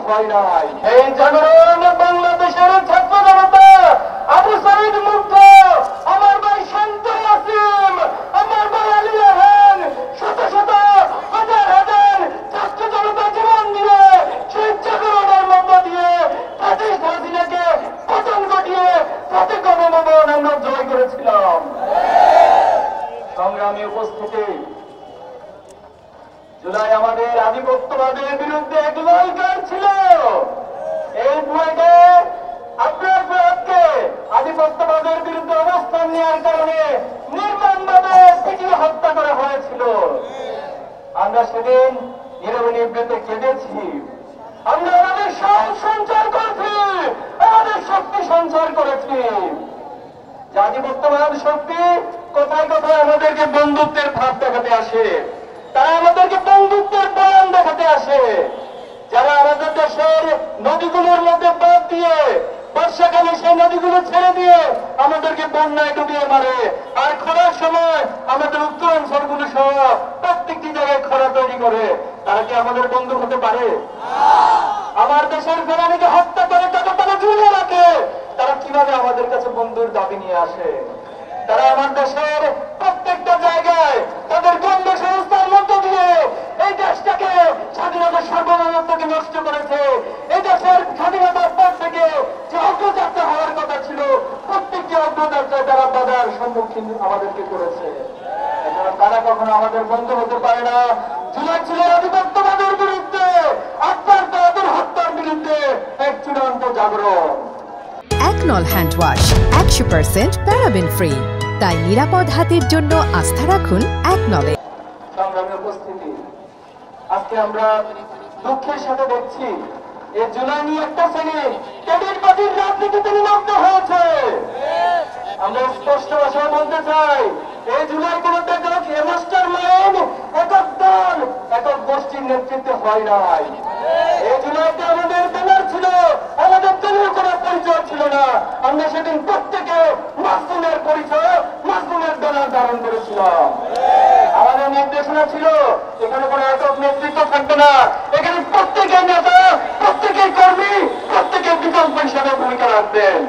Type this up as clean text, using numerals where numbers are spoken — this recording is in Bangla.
হয় নাই। এই জাগরণ বাংলাদেশের ছাত্র জনতা, আবু সাইদ মুগ্ধ, আমার ভাই শান্ত আসিম, আমার ভাই আলী রাহান, শত শত হাজার হাজার ছাত্র জনতা জীবন দিয়ে সেই জাগরণের মধ্য দিয়ে ফ্যাসিস্ট হাসিনাকে পতন ঘটিয়ে প্রত্যেক ভবন আমরা জয় করেছিলাম। সংগ্রামী উপস্থিতি, জুলাই আমাদের আধিপত্যবাদের বিরুদ্ধে এক লড়াই ছিল। এই ভয়কে আপনার প্রয়াসকে আধিপত্যবাদের বিরুদ্ধে অবস্থান নেওয়ার কারণে নির্মমভাবে পিটিয়ে হত্যা করা হয়েছিল। আমরা সেদিন নীরবে নিবৃতে কেঁদেছি। আমরা আমাদের সাহস সঞ্চার করেছি, আমাদের শক্তি সঞ্চার করেছি। আধিপত্যবাদ শক্তি কোথায় কোথায় আমাদেরকে বন্ধুত্বের ভাব দেখাতে আসে, তারা আমাদেরকে বন্ধুত্বের বয়ান দেখাতে আসে। যারা আমাদের দেশের নদীগুলোর মধ্যে বাদ দিয়ে বর্ষাকালে সেই নদীগুলো ছেড়ে দিয়ে আমাদেরকে বন্যায় ডুবিয়ে মারে, আর খরার সময় আমাদের উত্তরাঞ্চলগুলো সহ প্রত্যেকটি জায়গায় খরা তৈরি করে, তারা কি আমাদের বন্ধু হতে পারে? আমার দেশের ফেরানিকে হত্যা করে তাকে তারা ঝুলিয়ে রাখে, তারা কিভাবে আমাদের কাছে বন্ধুর দাবি নিয়ে আসে? তারা আমার দেশের প্রত্যেকটা জায়গায় তাদের গন্ধ সংস্থার মধ্য দিয়ে এই দেশটাকে স্বাধীনতার সার্বভৌমত্বকে নষ্ট করেছে। এই দেশের স্বাধীনতার পর থেকে যে অগ্রযাত্রা হওয়ার কথা ছিল, প্রত্যেকটি অগ্রযাত্রায় তারা বাধার সম্মুখীন আমাদেরকে করেছে। তারা কখনো আমাদের বন্ধু হতে পারে না। জুলাই ছিল আধিপত্যবাদের বিরুদ্ধে, আপনার তাদের হত্যার বিরুদ্ধে এক চূড়ান্ত জাগরণ। একনল হ্যান্ড ওয়াশ 100% প্যারাবেন ফ্রি, তাই নিরাপদ হাতের জন্য আস্থা রাখুন একনলে। সংগ্রামী উপস্থিতি, আজকে আমরা দুঃখের সাথে দেখছি এই জুলাই নিয়ে একটা শ্রেণী টেবিল পার্টির রাজনীতিতে নিমগ্ন হয়েছে। আমরা স্পষ্ট ভাষায় বলতে চাই, এই জুলাই কোন মাস্টার মাইন্ড একক দল একক গোষ্ঠীর নেতৃত্বে হয় নাই। এই জুলাইতে আমাদের ব্যানার ছিল, আমাদের দলীয় কোনো পরিচয় ছিল না। আমরা সেদিন প্রত্যেকে মাসুমের পরিচয়, মাসুমের ব্যানার ধারণ করেছিলাম। আমাদের নির্দেশনা ছিল এখানে কোনো একক নেতৃত্ব থাকবে না, এখানে প্রত্যেকের নেতা, প্রত্যেকের কর্মী, প্রত্যেকের বিকল্প হিসাবে ভূমিকা রাখবেন।